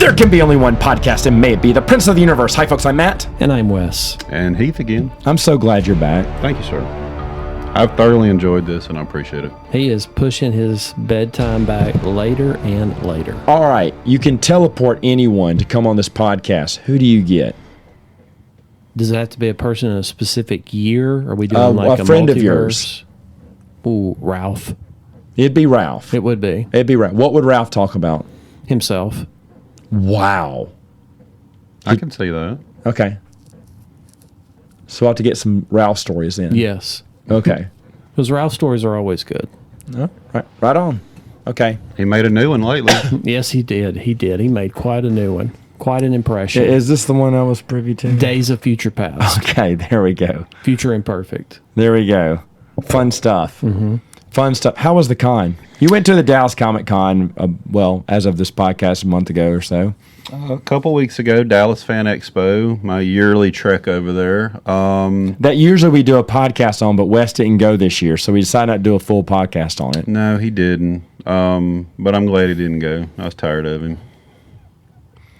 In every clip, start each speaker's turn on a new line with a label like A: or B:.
A: There can be only one podcast, and may it be the Prince of the Universe. Hi, folks. I'm Matt.
B: And I'm Wes.
C: And Heath again.
A: I'm so glad you're back.
C: Thank you, sir. I've thoroughly enjoyed this, and I appreciate it.
B: He is pushing his bedtime back later and later.
A: All right. You can teleport anyone to come on this podcast. Who do you get?
B: Does it have to be a person in a specific year? Are we doing like a
A: friend
B: multiverse?
A: of yours.
B: Ooh, Ralph.
A: It'd be Ralph.
B: It would be.
A: It'd be Ralph. What would Ralph talk about?
B: Himself.
A: Wow.
C: I can see that.
A: Okay. So I'll have to get some Ralph stories in.
B: Yes.
A: Okay.
B: Because Ralph stories are always good.
A: Oh, right on. Okay.
C: He made a new one lately.
B: Yes, he did. He did. He made quite a new one. Quite an impression.
A: Is this the one I was privy to?
B: Days of Future Past.
A: Okay, there we go.
B: Future Imperfect.
A: There we go. Fun stuff.
B: Mm-hmm.
A: Fun stuff. How was the con? You went to the Dallas Comic Con, as of this podcast, a month ago or so.
C: A couple weeks ago, Dallas Fan Expo, my yearly trek over there.
A: That usually we do a podcast on, but Wes didn't go this year, so we decided not to do a full podcast on it.
C: No, he didn't. But I'm glad he didn't go. I was tired of him.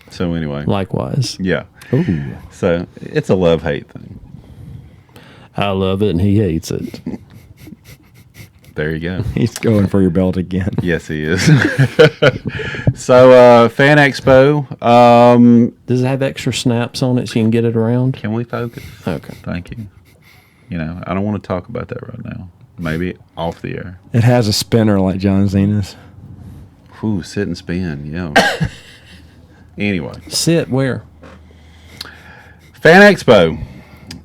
C: So anyway.
B: Likewise.
C: Yeah.
A: Ooh.
C: So it's a love-hate thing.
B: I love it and he hates it.
C: There you go.
A: He's going for your belt again.
C: Yes, he is. So, Fan Expo.
B: Does it have extra snaps on it so you can get it around?
C: Can we focus?
B: Okay.
C: Thank you. I don't want to talk about that right now. Maybe off the air.
A: It has a spinner like John Cena's.
C: Ooh, sit and spin. Yeah. Anyway.
B: Sit where?
C: Fan Expo.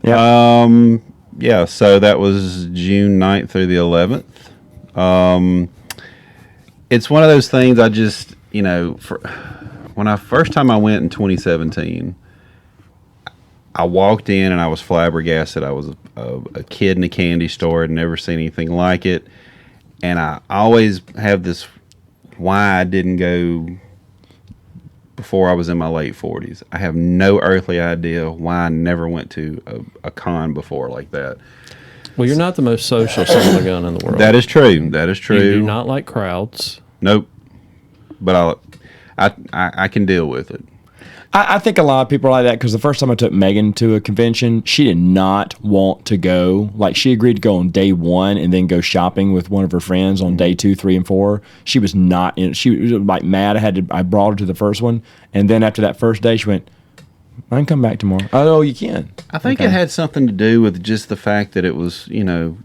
A: Yeah.
C: Yeah, so that was June 9th through the 11th. It's one of those things I just, when I first time I went in 2017, I walked in and I was flabbergasted. I was a kid in a candy store. I'd never seen anything like it. And I always have this why I didn't go before I was in my late 40s. I have no earthly idea why I never went to a con before like that.
B: Well, you're not the most social son of a gun in the world.
C: That is true. That is true.
B: You do not like crowds.
C: Nope. But I can deal with it.
A: I think a lot of people are like that because the first time I took Megan to a convention, she did not want to go. Like, she agreed to go on day one and then go shopping with one of her friends on day 2, 3, and 4. She was not in. She was like mad. I brought her to the first one, and then after that first day, she went, "I can come back tomorrow." Oh, you can.
C: I think
A: Okay.
C: it had something to do with just the fact that it was,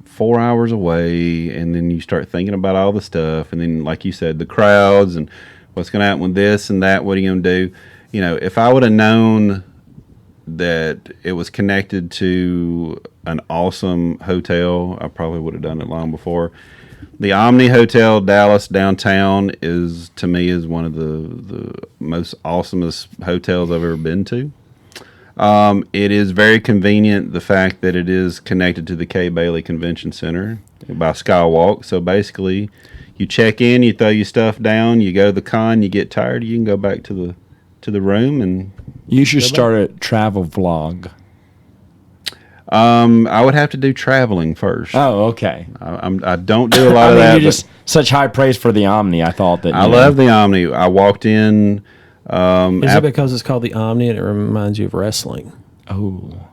C: 4 hours away, and then you start thinking about all the stuff, and then, like you said, the crowds and what's going to happen with this and that. What are you going to do? If I would have known that it was connected to an awesome hotel, I probably would have done it long before. The Omni Hotel Dallas downtown is one of the most awesomest hotels I've ever been to. It is very convenient, the fact that it is connected to the Kay Bailey Convention Center by Skywalk. So basically, you check in, you throw your stuff down, you go to the con, you get tired, you can go back to the room and
A: You should start a travel vlog.
C: I would have to do traveling first.
A: Oh, okay.
C: I don't do a lot of that.
A: You just such high praise for the Omni. I thought that
C: I love the Omni. I walked in.
B: Is it because it's called the Omni and it reminds you of wrestling?
A: Oh,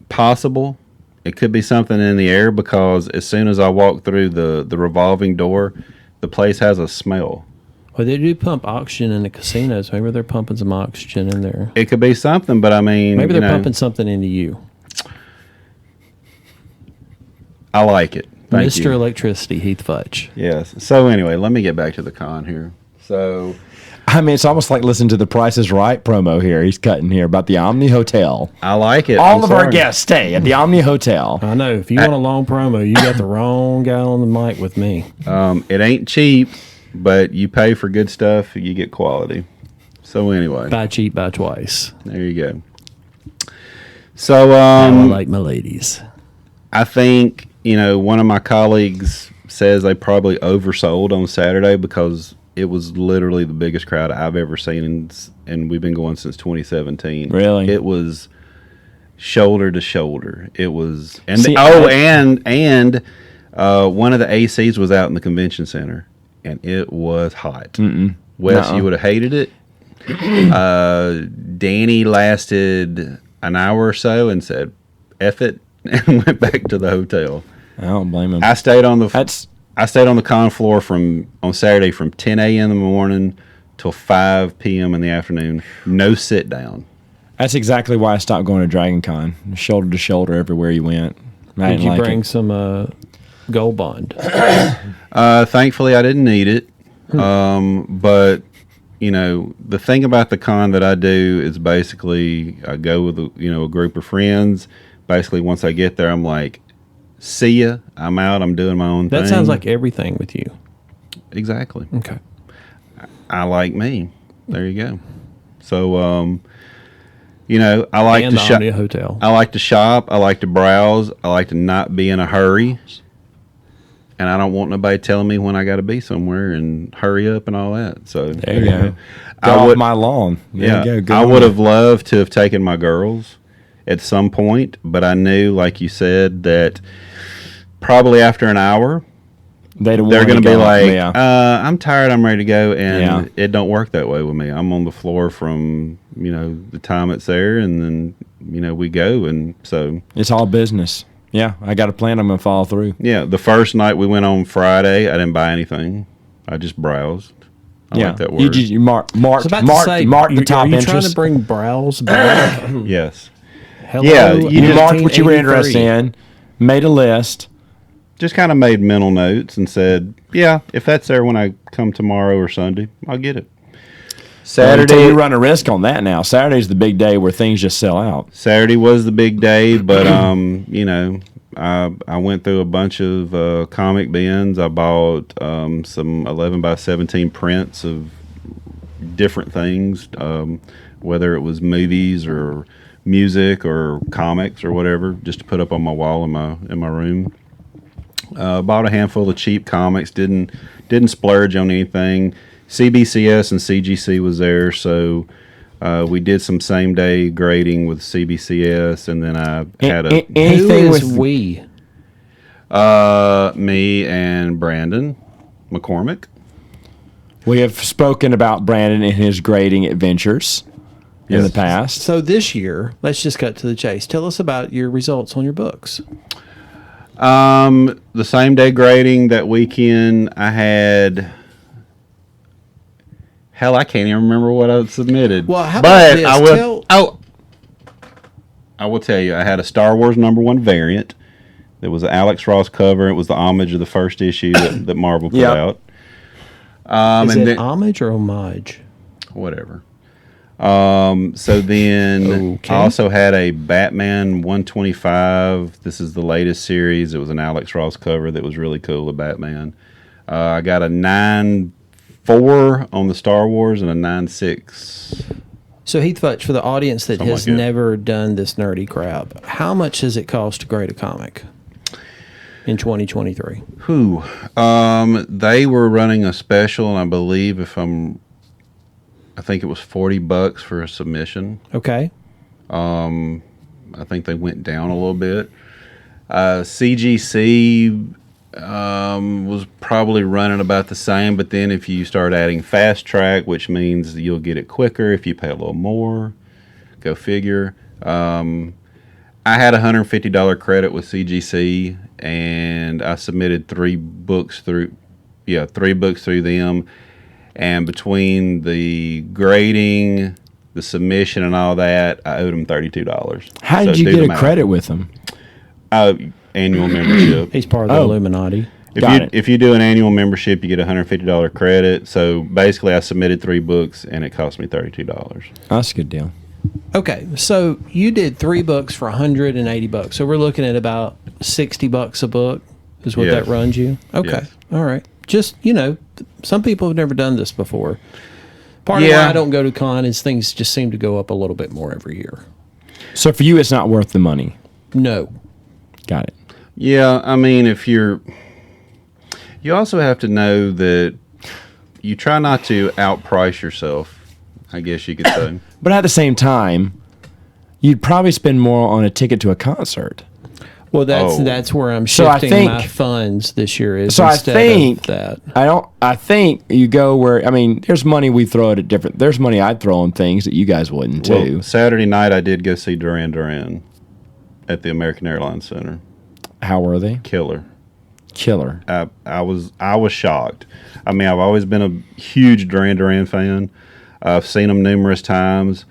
C: possible. It could be something in the air because as soon as I walk through the revolving door, the place has a smell.
B: Well, they do pump oxygen in the casinos. Maybe they're pumping some oxygen in there.
C: It could be something, but I mean,
B: Maybe they're pumping something into you.
C: I like it. Thank
B: Mr.
C: you.
B: Electricity, Heath Fudge.
C: Yes. So anyway, let me get back to the con here. So,
A: I mean, it's almost like listening to the Price is Right promo here. He's cutting here about the Omni Hotel.
C: I like it.
A: All of our guests stay at the Omni Hotel.
B: I know. If you want a long promo, you got the wrong guy on the mic with me.
C: It ain't cheap, but you pay for good stuff, you get quality. So anyway,
B: Buy cheap, buy twice.
C: there you go. So
B: Now I like my ladies.
C: I think, one of my colleagues says they probably oversold on Saturday because it was literally the biggest crowd I've ever seen, and we've been going since 2017.
A: Really?
C: It was shoulder to shoulder. It was, and
A: See,
C: and one of the ACs was out in the convention center, and it was hot.
A: Mm-mm.
C: Wes,
A: Nuh-uh.
C: you would have hated it. Danny lasted an hour or so and said, "F it," and went back to the hotel.
A: I don't blame him.
C: I stayed on the
A: That's
C: I stayed on the con floor on Saturday from 10 a.m. in the morning till 5 p.m. in the afternoon. No sit down.
A: That's exactly why I stopped going to Dragon Con. Shoulder to shoulder everywhere you went. I
B: Did
A: didn't
B: you
A: like
B: bring
A: it.
B: some Gold Bond?
C: Thankfully, I didn't need it. But the thing about the con that I do is basically I go with a group of friends. Basically, once I get there, I'm like, "See ya! I'm out. I'm doing my own thing."
B: That sounds like everything with you.
C: Exactly.
B: Okay.
C: I like me. There you go. So, I like
B: And
C: to
B: the
C: shop.
B: Omnia Hotel.
C: I like to shop. I like to browse. I like to not be in a hurry. And I don't want nobody telling me when I got to be somewhere and hurry up and all that. So
A: There you go. Go
C: I
A: off
C: would,
A: my lawn. There
C: yeah,
A: you go. Good
C: I
A: on
C: would
A: you.
C: have loved to have taken my girls at some point, but I knew, like you said, that probably after an hour,
A: They're
C: they're going to be like,
A: yeah.
C: I'm tired, I'm ready to go, and
A: Yeah.
C: it don't work that way with me. I'm on the floor from, the time it's there, and then, we go, and so.
A: It's all business. Yeah, I got a plan. I'm going to follow through.
C: Yeah, the first night we went on Friday, I didn't buy anything. I just browsed. I like that word.
A: You marked
B: I was about to say,
A: the top
B: are you trying
A: interests.
B: to bring browse back?
C: Yes.
B: Hello,
C: Yeah,
A: You marked what you were interested
B: 1983.
A: in, made a list.
C: Just kind of made mental notes and said, yeah, if that's there when I come tomorrow or Sunday, I'll get it.
A: Saturday, you run a risk on that now. Saturday's the big day where things just sell out.
C: Saturday was the big day, but I went through a bunch of comic bins. I bought some 11 by 17 prints of different things, whether it was movies or music or comics or whatever, just to put up on my wall in my room. Bought a handful of cheap comics. Didn't splurge on anything. CBCS and CGC was there, so we did some same day grading with CBCS, and then I had
B: Who
A: anything
B: is
A: with
B: we?
C: me and Brandon McCormick.
A: We have spoken about Brandon and his grading adventures in
C: Yes.
A: the past.
B: So this year, let's just cut to the chase. Tell us about your results on your books.
C: The same day grading that weekend, I had. Hell, I can't even remember what I submitted.
B: Well, how
C: but
B: about this?
C: I will. I will tell you, I had a Star Wars #1 variant. There was an Alex Ross cover. It was the homage of the first issue that Marvel put
A: Yep.
C: out.
B: Is
C: and
B: it
C: then,
B: homage or homage?
C: whatever. So then
B: Okay.
C: I also had a Batman 125. This is the latest series. It was an Alex Ross cover that was really cool of Batman. I got a 9.4 on the Star Wars and a 9.6.
B: So Heath Futch, for the audience that
C: Something
B: has
C: like that.
B: never done this nerdy crap, how much does it cost to grade a comic in 2023?
C: They were running a special, and I believe I think it was $40 for a submission.
B: Okay.
C: I think they went down a little bit. CGC was probably running about the same, but then if you start adding fast track, which means you'll get it quicker if you pay a little more, go figure. I had a $150 credit with CGC, and I submitted 3 books through them. And between the grading, the submission, and all that, I owed them $32.
A: How did
C: So
A: you
C: do
A: get
C: the
A: a
C: math.
A: credit with them?
C: Annual membership.
B: He's part of the
A: Oh.
B: Illuminati.
C: If you do an annual membership, you get a $150 credit. So basically, I submitted 3 books, and it cost me $32.
A: That's a good deal.
B: Okay, so you did 3 books for $180. So we're looking at about $60 a book is what
C: Yes.
B: that runs you. Okay,
C: Yes.
B: all right. Just some people have never done this before. Part of
C: Yeah.
B: why I don't go to con is things just seem to go up a little bit more every year.
A: So for you, it's not worth the money.
B: No,
A: Got it.
C: Yeah, I mean, you also have to know that you try not to outprice yourself, I guess you could say.
A: But at the same time, you'd probably spend more on a ticket to a concert.
B: Well, that's where I'm shifting my funds this year. Is
A: so I
B: instead
A: think
B: of that.
A: I think you go where there's money we throw at different. There's money I'd throw on things that you guys wouldn't too.
C: Well, Saturday night I did go see Duran Duran at the American Airlines Center.
A: How were they?
C: Killer.
A: I
C: was shocked. I mean, I've always been a huge Duran Duran fan. I've seen them numerous times.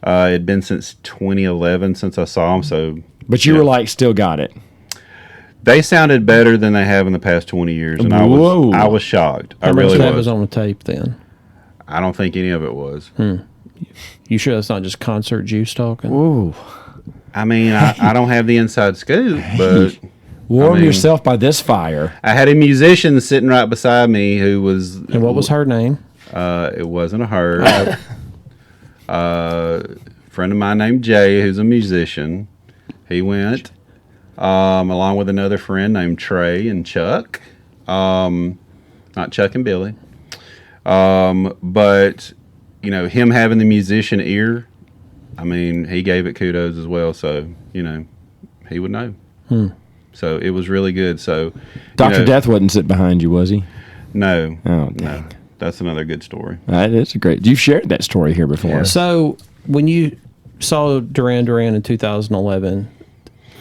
C: It'd been since 2011 since I saw them. So,
A: but you were like, still got it.
C: They sounded better than they have in the past 20 years, and I was shocked. I really was.
B: Was on the tape then?
C: I don't think any of it was.
B: You sure that's not just concert juice talking?
A: Ooh.
C: I mean, I don't have the inside scoop, but
A: warm yourself by this fire.
C: I had a musician sitting right beside me who was.
B: And what was her name?
C: It wasn't a her. Friend of mine named Jay, who's a musician. He went. Along with another friend named Trey and Chuck. Not Chuck and Billy. But, him having the musician ear, I mean, he gave it kudos as well. So, he would know. So it was really good. So
A: Dr. Death wasn't sitting behind you, was he?
C: No.
A: Oh, dang.
C: No. That's another good story.
A: That is a great. You've shared that story here before.
C: Yeah.
B: So when you saw Duran Duran in 2011,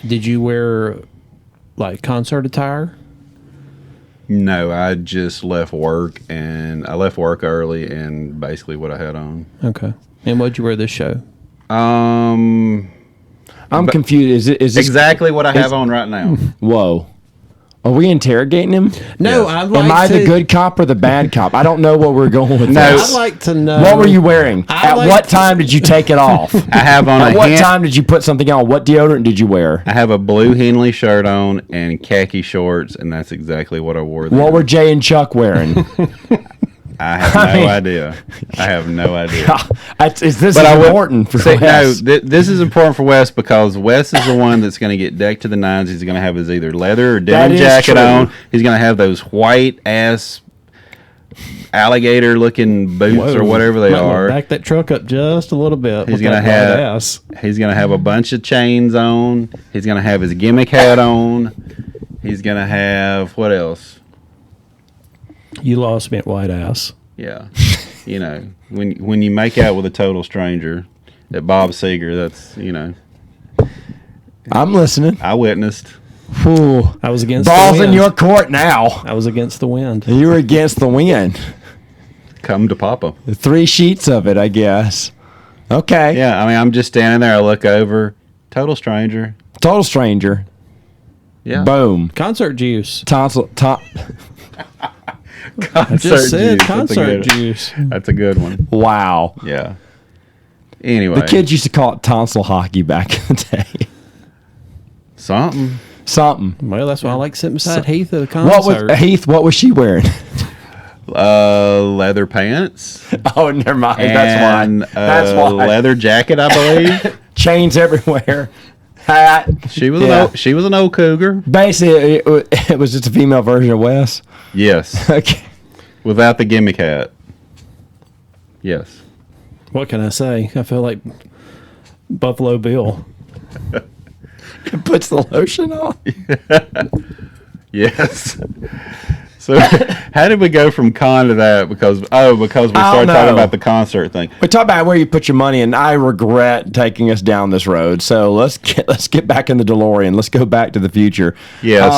B: did you wear like concert attire?
C: No, I just left work, and I left work early, and basically what I had on.
B: Okay. And what'd you wear this show?
A: I'm confused. Is this
C: exactly what I have on right now?
A: Whoa. Are we interrogating him?
B: No,
C: Yes.
B: I'd like
A: Am I
B: to,
A: the good cop or the bad cop? I don't know what we're going with.
C: No.
A: this.
B: I'd like to know.
A: What were you wearing?
B: I'd
A: At
B: like
A: what
B: to-
A: time did you take it off?
C: I have on
A: At
C: a
A: what time did you put something on? What deodorant did you wear?
C: I have a blue Henley shirt on and khaki shorts, and that's exactly what I wore then.
A: What were Jay and Chuck wearing?
C: I have no idea. I have no idea.
A: Is this
C: But I would-
A: important for
C: See,
A: Wes?
C: no, this is important for Wes because Wes is the one that's going to get decked to the nines. He's going to have his either leather or denim
A: is
C: jacket
A: true.
C: on. He's going to have those white ass alligator looking boots or whatever they
B: Might wanna
C: are.
B: Back that truck up just a little bit.
C: He's
B: with
C: gonna
B: that
C: have-
B: white ass.
C: He's going to have a bunch of chains on. He's going to have his gimmick hat on. He's going to have what else?
B: You lost me at white ass.
C: Yeah. When you make out with a total stranger at Bob Seger, that's,
A: I'm listening.
C: I witnessed.
A: Whew.
B: I was against
A: Balls
B: the
A: in
B: wind.
A: your court now.
B: I was against the wind.
A: You were against the wind.
C: Come to Papa.
A: 3 sheets of it, I guess. Okay.
C: Yeah, I mean, I'm just standing there. I look over. Total stranger.
A: Total stranger.
C: Yeah.
A: Boom.
B: Concert juice.
A: Tonsil.
B: I just said
C: juice.
B: concert juice.
C: That's a good one.
A: Wow.
C: Yeah. Anyway.
A: The kids used to call it tonsil hockey back in the day.
C: Something.
A: Something.
B: Well, that's why I like sitting beside Heath at a
A: What
B: concert.
A: was Heath? What was she wearing?
C: Leather pants.
A: Oh, never mind.
C: And
A: That's why.
C: leather jacket, I believe.
A: Chains everywhere. Hat.
C: She was
A: Yeah.
C: she was an old cougar.
A: Basically, it was just a female version of Wes.
C: Yes.
A: Okay.
C: Without the gimmick hat. Yes.
B: What can I say? I feel like Buffalo Bill.
A: It puts the lotion on.
C: Yes. So how did we go from con to that? Because we started talking
A: know.
C: about the concert thing.
A: We talk about where you put your money, and I regret taking us down this road. So let's get back in the DeLorean. Let's go back to the future.
C: Yeah.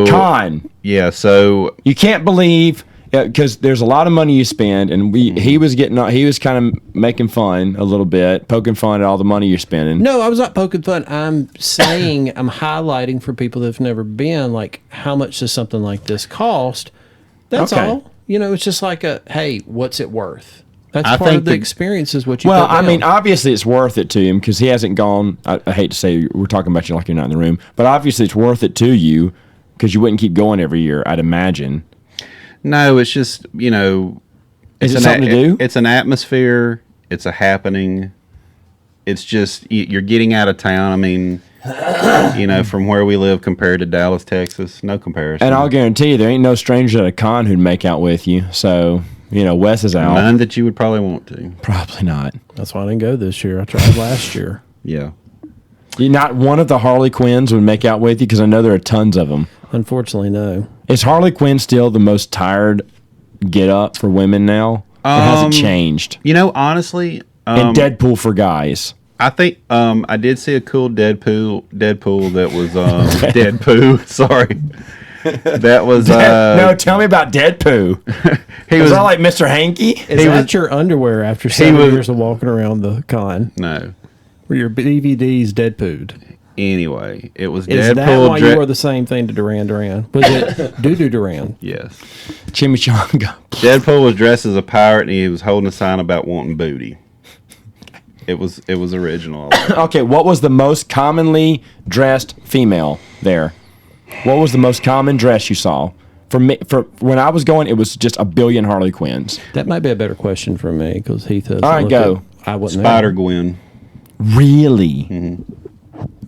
A: Con.
C: Yeah. So
A: You can't believe because there's a lot of money you spend, and he was kind of making fun a little bit, poking fun at all the money you're spending.
B: No, I was not poking fun. I'm saying, I'm highlighting for people that have never been, like, how much does something like this cost? That's
A: Okay.
B: all. It's just like hey, what's it worth? That's
C: I
B: part
C: think
B: of the
C: the-
B: experience is what you
A: Well,
B: put
A: I
B: down.
A: mean, obviously it's worth it to him because he hasn't gone. I hate to say we're talking about you like you're not in the room, but obviously it's worth it to you because you wouldn't keep going every year, I'd imagine.
C: no, it's just
A: Is it something to do?
C: It's an atmosphere. It's a happening. It's just you're getting out of town. I mean, from where we live compared to Dallas, Texas, no comparison.
A: And I'll guarantee you, there ain't no stranger at a con who'd make out with you. So, Wes is out.
C: None that you would probably want to.
A: Probably not.
B: That's why I didn't go this year. I tried last year.
C: Yeah.
A: Not one of the Harley Quinns would make out with you because I know there are tons of them.
B: Unfortunately, no.
A: Is Harley Quinn still the most tired get up for women now? Or has it changed?
C: Honestly,
A: And Deadpool for guys.
C: I think I did see a cool Deadpool that was Deadpool. Sorry, that was
A: no. Tell me about Deadpool.
C: he
A: Was
C: was
A: that like Mr. Hanky?
B: Is that your underwear after 7 years of walking around the con?
C: no.
B: Were your DVDs Deadpooled?
C: Anyway, it was
B: Is
C: Deadpool.
B: that why you wore the same thing to Duran Duran? Was it Doo Duran?
C: Yes,
A: Chimichanga.
C: Deadpool was dressed as a pirate and he was holding a sign about wanting booty. It was original.
A: Okay, what was the most commonly dressed female there? What was the most common dress you saw? For me, for when I was going, it was just a billion Harley Quinns.
B: That might be a better question for me because Heath has.
A: All right, go.
B: I wouldn't
C: Spider
B: know.
C: Gwen.
A: Really?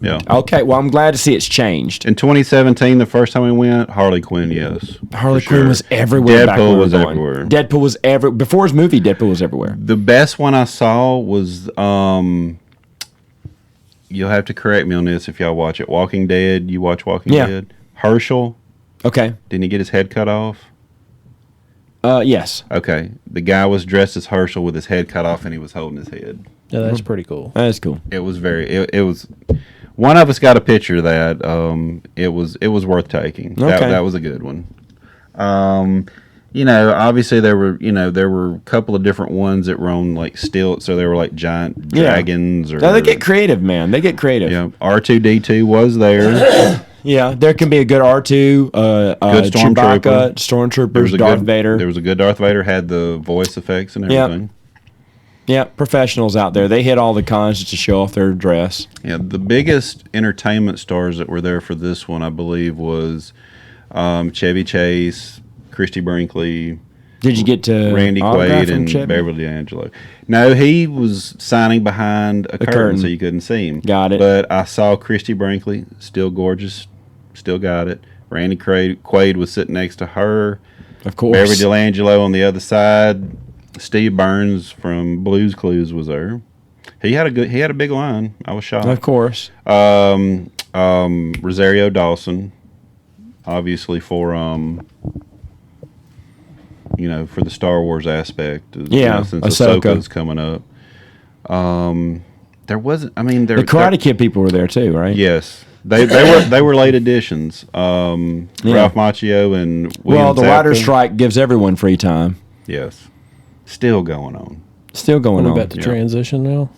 C: Yeah.
A: Okay, well, I'm glad to see it's changed.
C: In 2017, the first time we went, Harley Quinn, yes.
A: Harley
C: for
A: Quinn
C: sure.
A: was everywhere. back when
C: Deadpool
A: we were
C: was
A: going.
C: everywhere.
A: Deadpool was before his movie. Deadpool was everywhere.
C: The best one I saw was, you'll have to correct me on this if y'all watch it. Walking Dead. You watch Walking
A: Yeah.
C: Dead? Herschel,
A: Okay.
C: didn't he get his head cut off?
A: Yes.
C: Okay. The guy was dressed as Herschel with his head cut off and he was holding his head.
B: Yeah, that's pretty cool.
A: That's cool.
C: It was it was one of us got a picture of that. It was worth taking.
A: Okay.
C: That was a good one. Obviously there were a couple of different ones that were on like stilts, so they were like giant dragons or
A: No, they get creative, man. They get creative.
C: yeah. R2D2 was there.
A: Yeah, there can be a good R2,
C: Good
A: Chewbacca,
C: Stormtrooper.
A: Stormtroopers, Darth Vader.
C: There was a good Darth Vader, had the voice effects and
A: Yep.
C: everything.
A: Yeah, professionals out there. They hit all the cons just to show off their dress.
C: Yeah, the biggest entertainment stars that were there for this one, I believe, was Chevy Chase, Christy Brinkley,
A: Did you get to
C: Randy
A: autograph
C: Quaid,
A: from
C: and
A: Chevy?
C: Beverly D'Angelo. No, he was signing behind a curtain,
A: curtain.
C: so you couldn't see him.
A: Got it.
C: But I saw Christy Brinkley, still gorgeous, still got it. Randy Quaid was sitting next to her.
A: Of course.
C: Beverly D'Angelo on the other side. Steve Burns from Blue's Clues was there. He had a big line. I was shocked.
A: Of course.
C: Rosario Dawson, obviously for for the Star Wars aspect.
A: Yeah,
C: since
A: Ahsoka.
C: Ahsoka's coming up. There wasn't. I mean,
A: The Karate Kid people were there too, right?
C: Yes, they were late additions. Ralph Macchio and William
A: Well, the writer's
C: Zabka.
A: strike gives everyone free time.
C: Yes, still going on.
A: Still going
B: We're
A: on.
B: about to transition now.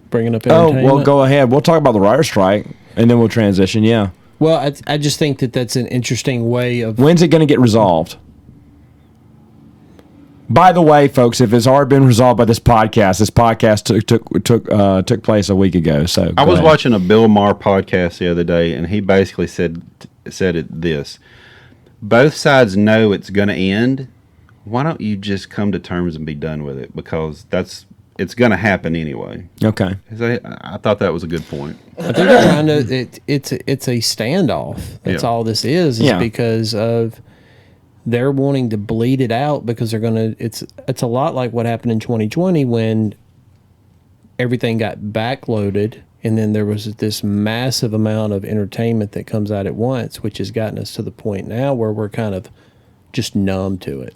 B: Bringing up
A: Oh,
B: entertainment.
A: well, go ahead. We'll talk about the writer's strike, and then we'll transition. Yeah.
B: Well, I just think that that's an interesting way of.
A: When's it going to get resolved? By the way, folks, if it's already been resolved by this podcast took place a week ago. So
C: I
A: go
C: was
A: ahead.
C: watching a Bill Maher podcast the other day, and he basically said it this: both sides know it's going to end. Why don't you just come to terms and be done with it? Because it's going to happen anyway.
A: Okay.
C: I thought that was a good point.
B: I think they're trying to. It's a standoff. That's
C: Yeah.
B: all this is
A: Yeah.
B: because of they're wanting to bleed it out because they're gonna. It's a lot like what happened in 2020 when everything got backloaded, and then there was this massive amount of entertainment that comes out at once, which has gotten us to the point now where we're kind of just numb to it.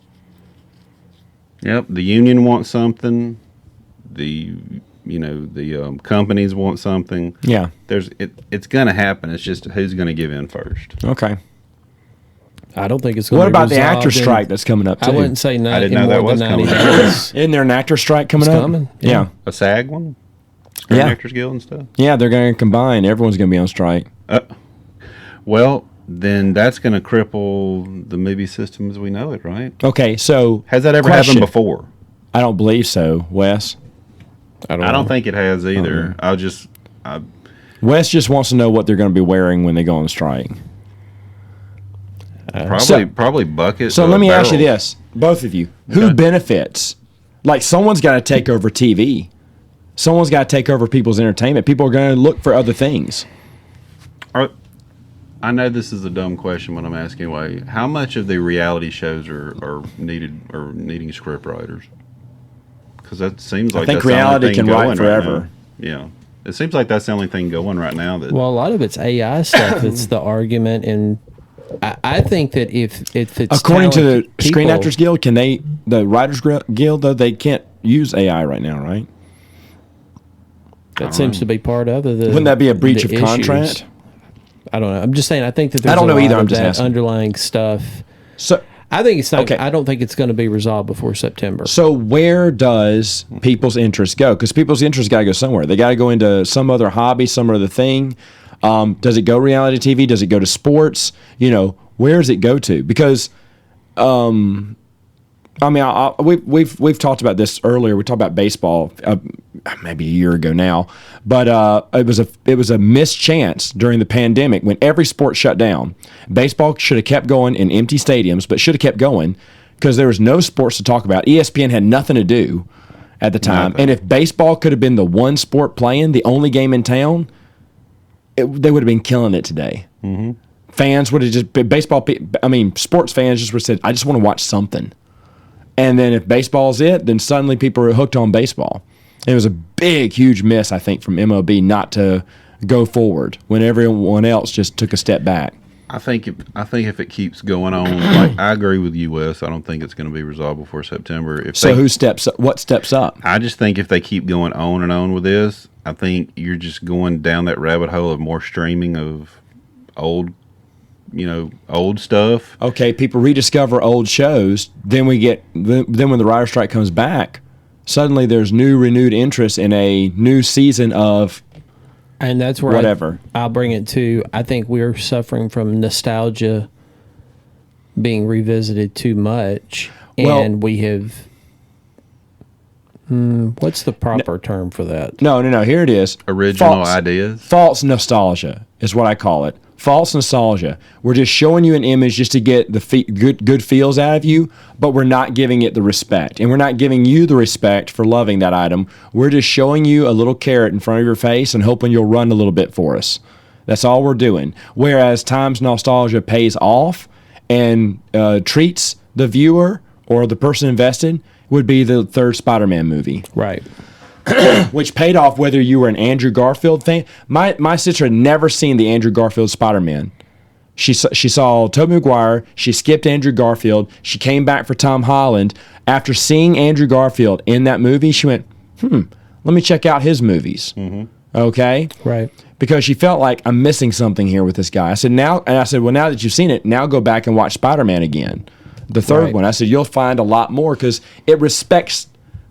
C: Yep, the union wants something. The companies want something.
A: Yeah.
C: It's going to happen. It's just who's going to give in first.
A: Okay.
B: I don't think it's going to.
A: What about the actor strike that's coming up too?
B: I wouldn't say not
C: I didn't
B: in
C: know that
B: more
C: was
B: than 90
C: coming.
B: days.
A: Isn't there an actor strike coming
B: It's
A: up?
B: coming,
A: Yeah.
B: yeah.
C: A SAG one? Screen
A: Yeah.
C: Actors Guild and stuff?
A: Yeah, they're going to combine. Everyone's going to be on strike.
C: Well, then that's going to cripple the movie system as we know it, right?
A: Okay, so
C: Has that ever
A: question.
C: happened before?
A: I don't believe so, Wes.
C: I don't think it has either.
A: Wes just wants to know what they're going to be wearing when they go on strike.
C: Probably buckets.
A: So
C: or
A: let me ask you
C: barrels.
A: this, both of you. Who
C: Okay.
A: benefits? Like someone's got to take over TV. Someone's got to take over people's entertainment. People are going to look for other things.
C: I know this is a dumb question, but I'm asking anyway. How much of the reality shows are needing script writers? Because that seems like
A: think
C: that's the only
A: reality
C: thing
A: can write
C: going
A: forever.
C: now. Yeah. It seems like that's the only thing going right now. That
B: Well, a lot of it's AI stuff. It's the argument, and I think that if it's
A: According to the
B: talented
A: Screen
B: people-
A: Actors Guild, the Writers Guild, though, they can't use AI right now, right?
B: that seems to be part of it.
A: Wouldn't that be a breach of
B: issues.
A: contract?
B: I don't know. I'm just saying. I think that there's
A: I don't know
B: a lot
A: either,
B: of
A: I'm just
B: that
A: asking.
B: underlying stuff.
A: So,
B: I think it's not.
A: Okay.
B: I don't think it's going to be resolved before September.
A: so where does people's interest go? Because people's interest got to go somewhere. They got to go into some other hobby, some other thing. Does it go reality TV? Does it go to sports? Where does it go to? Because we've talked about this earlier. We talked about baseball maybe a year ago now, but it was a missed chance during the pandemic when every sport shut down. Baseball should have kept going in empty stadiums, but should have kept going because there was no sports to talk about. ESPN had nothing to do at the time,
C: Nothing.
A: and if baseball could have been the one sport playing, the only game in town, they would have been killing it today. Mm-hmm. Fans would have just sports fans just would have said, "I just want to watch something." And then if baseball's it, then suddenly people are hooked on baseball. And it was a big, huge miss, I think, from MLB not to go forward when everyone else just took a step back.
C: I think if it keeps going on, like I agree with you, Wes. I don't think it's going to be resolved before September.
A: So who steps up? What steps up?
C: I just think if they keep going on and on with this, I think you're just going down that rabbit hole of more streaming of old stuff.
A: Okay, people rediscover old shows. Then when the writer's strike comes back, suddenly there's renewed interest in a new season of
B: And that's where
A: whatever.
B: I'll bring it to. I think we're suffering from nostalgia being revisited too much,
A: Well-
B: and we have. What's the proper term for that?
A: No. Here it is.
C: Original ideas.
A: False nostalgia is what I call it. False nostalgia. We're just showing you an image just to get the good feels out of you, but we're not giving it the respect. And we're not giving you the respect for loving that item. We're just showing you a little carrot in front of your face and hoping you'll run a little bit for us. That's all we're doing. Whereas times nostalgia pays off and treats the viewer or the person invested would be the third Spider-Man movie,
B: Right.
A: which paid off whether you were an Andrew Garfield fan. My sister had never seen the Andrew Garfield Spider-Man. She saw Tobey Maguire. She skipped Andrew Garfield. She came back for Tom Holland. After seeing Andrew Garfield in that movie, she went, let me check out his movies. Mm-hmm. Okay?
B: Right.
A: Because she felt like, I'm missing something here with this guy. I said, well, now that you've seen it, now go back and watch Spider-Man again. The third
B: Right.
A: one. I said, you'll find a lot more because it respects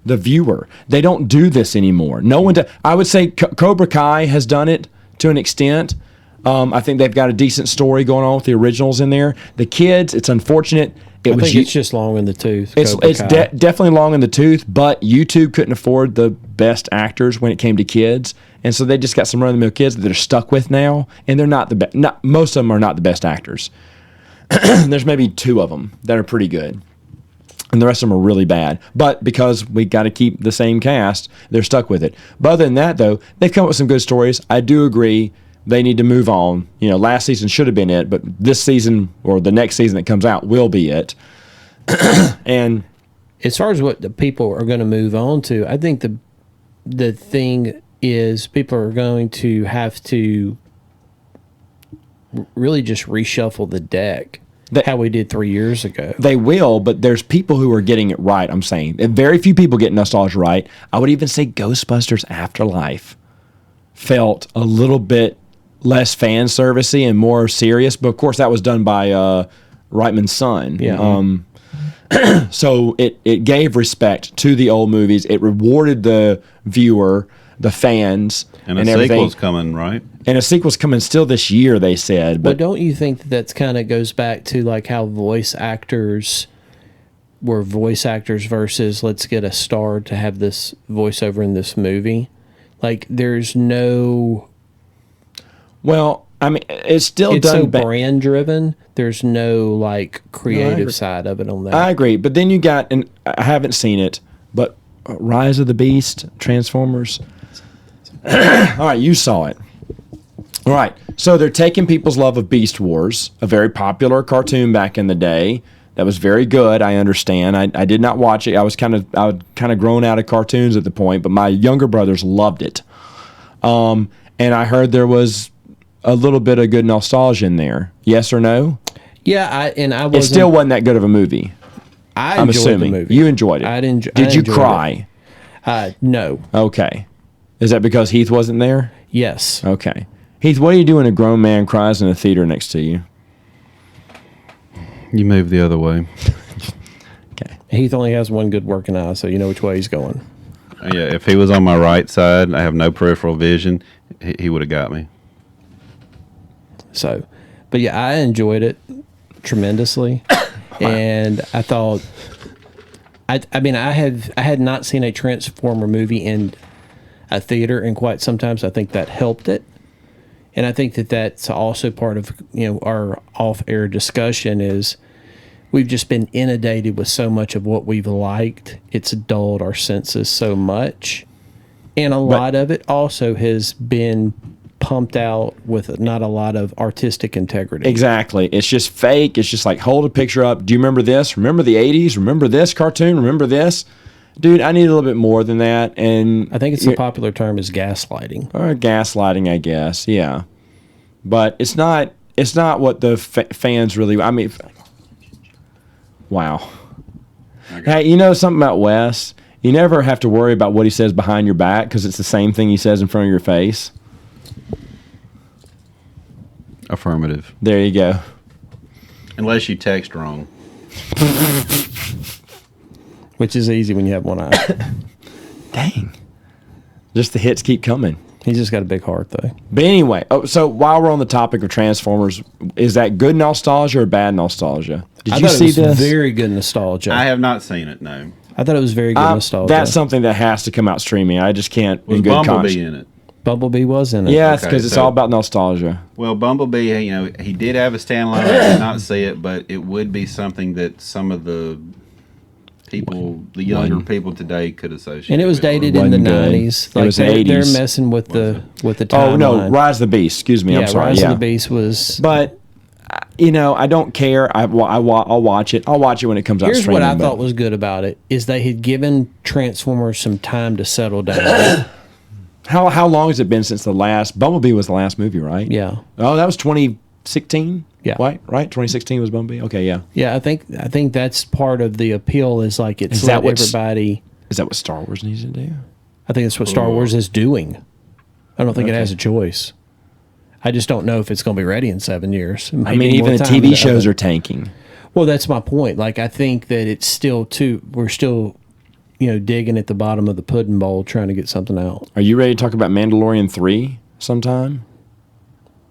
A: the viewer. They don't do this anymore. No one. I would say Cobra Kai has done it to an extent. I think they've got a decent story going on with the originals in there. The kids, it's unfortunate.
B: I think it's just long in the tooth.
A: It's
B: Cobra Kai.
A: definitely long in the tooth, but YouTube couldn't afford the best actors when it came to kids, and so they just got some run-of-the-mill kids that they're stuck with now, and they're not the best. Most of them are not the best actors. There's maybe 2 of them that are pretty good, and the rest of them are really bad. But because we got to keep the same cast, they're stuck with it. But other than that, though, they've come up with some good stories. I do agree they need to move on. Last season should have been it, but this season or the next season that comes out will be it. And
B: As far as what the people are going to move on to, I think the thing is people are going to have to really just reshuffle the deck how we did 3 years ago.
A: they will, but there's people who are getting it right, I'm saying. And very few people get nostalgia right. I would even say Ghostbusters Afterlife felt a little bit less fan servicey and more serious, but of course that was done by Reitman's son.
B: Yeah.
A: So it gave respect to the old movies. It rewarded the viewer, the fans,
C: And a
A: everything.
C: sequel's coming, right?
A: And a sequel's coming still this year, they said.
B: But
A: But
B: don't you think that's kind of goes back to like how voice actors were voice actors versus let's get a star to have this voiceover in this movie? Like there's no,
A: well, I mean, it's still
B: it's
A: done.
B: so brand driven. There's no like creative side of it on that.
A: I agree, but then you got, and I haven't seen it, but Rise of the Beast, Transformers. All right, you saw it. All right, so they're taking people's love of Beast Wars, a very popular cartoon back in the day that was very good. I understand. I did not watch it. I was kind of grown out of cartoons at the point, but my younger brothers loved it. And I heard there was a little bit of good nostalgia in there. Yes or no?
B: Yeah,
A: It still wasn't that good of a movie. I'm
B: enjoyed
A: assuming
B: the movie.
A: you enjoyed it. Did you
B: enjoyed
A: cry?
B: it. No.
A: Okay. Is that because Heath wasn't there?
B: Yes.
A: Okay. Heath, what do you do when a grown man cries in a theater next to you?
C: You move the other way.
A: Okay.
B: Heath only has one good working eye, so you know which way he's going.
C: Yeah, if he was on my right side, I have no peripheral vision, he would have got me.
B: So, but yeah, I enjoyed it tremendously, and I thought, I mean, I had not seen a Transformer movie in a theater in quite some time, so I think that helped it, and I think that that's also part of our off-air discussion is we've just been inundated with so much of what we've liked. It's dulled our senses so much, and a lot of it also has been pumped out with not a lot of artistic integrity.
A: Exactly. It's just fake. It's just like, hold a picture up. Do you remember this? Remember the 80s? Remember this cartoon? Remember this? Dude, I need a little bit more than that. And
B: I think it's the popular term is gaslighting.
A: Or gaslighting, I guess. Yeah. But it's not what the fans really, I mean, wow. Okay. Hey, you know something about Wes? You never have to worry about what he says behind your back because it's the same thing he says in front of your face.
C: Affirmative.
A: There you go.
C: Unless you text wrong.
B: Which is easy when you have one eye.
A: Dang. Just the hits keep coming.
B: He's just got a big heart, though.
A: But anyway, so while we're on the topic of Transformers, is that good nostalgia or bad nostalgia? Did you see this?
B: Very good nostalgia.
C: I have not seen it, no.
B: I thought it was very good nostalgia.
A: That's something that has to come out streaming. I just can't.
C: Was Bumblebee in it?
B: Bumblebee was in it.
A: Yeah, it's because it's all about nostalgia.
C: Well, Bumblebee, he did have a standalone. I did not see it, but it would be something that some of the people, the younger people today, could associate.
B: And it was dated in the 90s. Like
A: it was the 80s.
B: They're messing with the timeline.
A: Oh no, Rise of the Beast. Excuse me, I'm sorry.
B: Rise of the Beast was.
A: But I don't care. I'll watch it. I'll watch it when it comes out.
B: Here's what I thought was good about it: is they had given Transformers some time to settle down.
A: How long has it been since the last Bumblebee was the last movie, right?
B: Yeah.
A: Oh, that was 2016.
B: Yeah.
A: Right. 2016 was Bumblebee. Okay. Yeah.
B: Yeah, I think that's part of the appeal is like it's let everybody.
A: Is that what Star Wars needs to do?
B: I think that's what Star Wars is doing. I don't think it has a choice. I just don't know if it's going to be ready in 7 years.
A: I mean, even the TV shows are tanking.
B: Well, that's my point. Like, I think that it's still we're still, digging at the bottom of the pudding bowl trying to get something out.
A: Are you ready to talk about Mandalorian 3 sometime?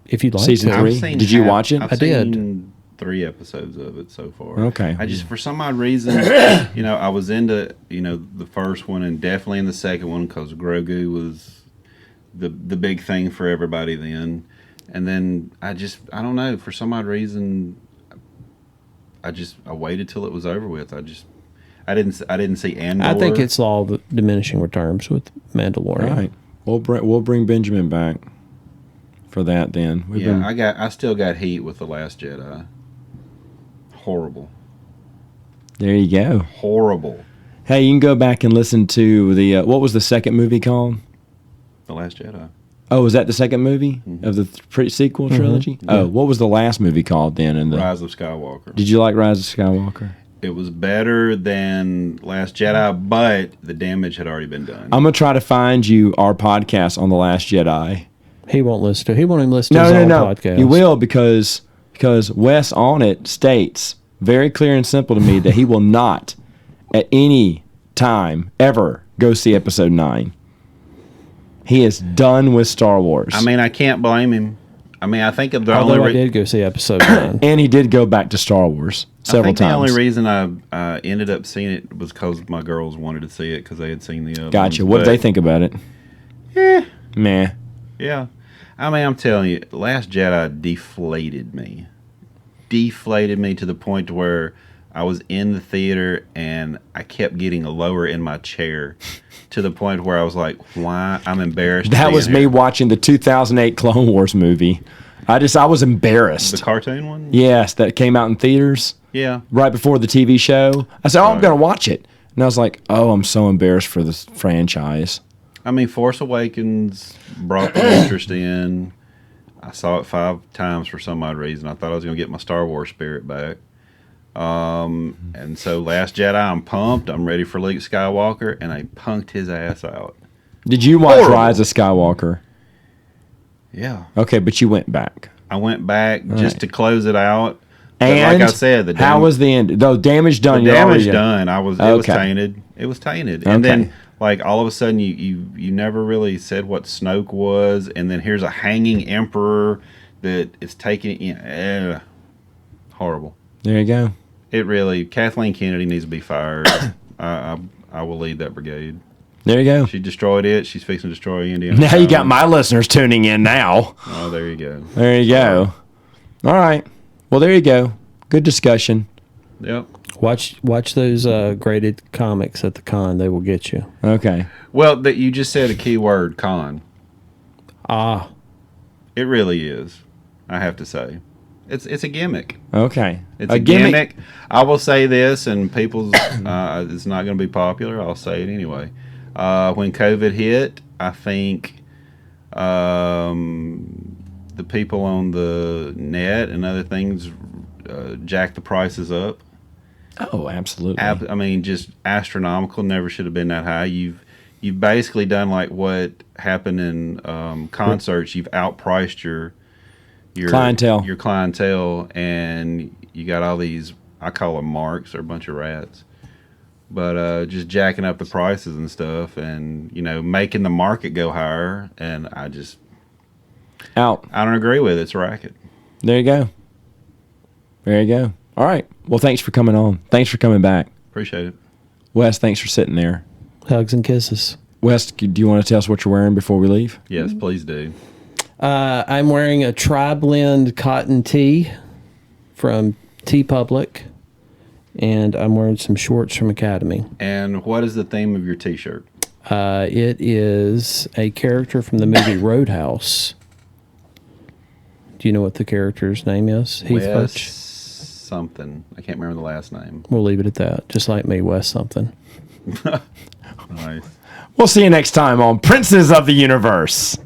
B: If you'd like
A: Season
B: to.
A: 3? Did you watch it?
B: I did.
C: Seen 3 episodes of it so far.
A: Okay.
C: I just, for some odd reason, I was into, the first one and definitely in the second one because Grogu was the big thing for everybody then. And then I don't know, for some odd reason, I waited till it was over with. I didn't see Andor.
B: I think it's law of diminishing returns with Mandalorian.
A: Right. We'll bring Benjamin back for that then.
C: I still got heat with The Last Jedi. Horrible.
A: There you go.
C: Horrible.
A: Hey, you can go back and listen to the what was the second movie called?
C: The Last Jedi.
A: Oh, was that the second movie of the sequel trilogy? Mm-hmm. Oh, what was the last movie called then?
C: Rise of Skywalker.
A: Did you like Rise of Skywalker?
C: It was better than Last Jedi, but the damage had already been done.
A: I'm gonna try to find you our podcast on The Last Jedi.
B: He won't listen to. He won't even listen to his own podcast.
A: You will because Wes on it states very clear and simple to me that he will not at any time ever go see Episode 9. He is done with Star Wars.
C: I mean, I can't blame him. I mean, I think the
B: Although I did go see Episode 9.
A: And he did go back to Star Wars several times.
C: The only reason I ended up seeing it was because my girls wanted to see it because they had seen the other
A: Gotcha.
C: ones.
A: What did they think about it? Meh.
C: Yeah. I mean, I'm telling you, Last Jedi deflated me. Deflated me to the point to where I was in the theater and I kept getting lower in my chair to the point where I was like, why? I'm embarrassed.
A: That was me watching the 2008 Clone Wars movie. I was embarrassed.
C: The cartoon one?
A: Yes, that came out in theaters.
C: Yeah.
A: Right before the TV show. I said, I'm going to watch it. And I was like, oh, I'm so embarrassed for this franchise.
C: I mean, Force Awakens brought the interest in. I saw it 5 times for some odd reason. I thought I was going to get my Star Wars spirit back. And so Last Jedi, I'm pumped. I'm ready for Luke Skywalker, and I punked his ass out.
A: Did you watch
C: Horrible.
A: Rise of Skywalker?
C: Yeah.
A: Okay, but you went back.
C: I went back just to close it out. But
A: And
C: like I said,
A: how was the end? The damage done.
C: the
A: you're
C: damage
A: already-
C: done? It was
A: Okay.
C: tainted. It was tainted. And
A: Okay.
C: then like all of a sudden you never really said what Snoke was, and then here's a hanging emperor that is taking horrible.
A: There you go.
C: It really, Kathleen Kennedy needs to be fired. I will lead that brigade.
A: There you go.
C: She destroyed it. She's fixing to destroy Indiana.
A: Now you got
C: Jones.
A: my listeners tuning in now.
C: Oh, there you go.
A: There you go. All right. Well, there you go. Good discussion.
C: Yep.
B: Watch those graded comics at the con. They will get you.
A: Okay.
C: Well, that you just said a key word, con.
B: Ah,
C: It really is. I have to say, it's a gimmick.
A: Okay.
C: It's a gimmick. I will say this, and people's it's not going to be popular. I'll say it anyway. When COVID hit, I think the people on the net and other things jacked the prices up.
A: Oh, absolutely.
C: I mean, just astronomical. Never should have been that high. You've basically done like what happened in concerts. You've outpriced your clientele, and you got all these. I call them marks. They're a bunch of rats. But just jacking up the prices and stuff, and making the market go higher. And I don't agree with it. It's a racket.
A: There you go. There you go. All right. Well, thanks for coming on. Thanks for coming back.
C: Appreciate it.
A: Wes, thanks for sitting there.
B: hugs and kisses.
A: Wes, do you want to tell us what you're wearing before we leave?
C: Yes, please do.
B: I'm wearing a tri-blend cotton tee from T Public, and I'm wearing some shorts from Academy.
C: And what is the theme of your T-shirt?
B: It is a character from the movie Roadhouse. Do you know what the character's name is? Heath
C: Wes
B: Hutch?
C: something. I can't remember the last name.
B: We'll leave it at that. Just like me, Wes something.
C: Nice.
A: We'll see you next time on Princes of the Universe.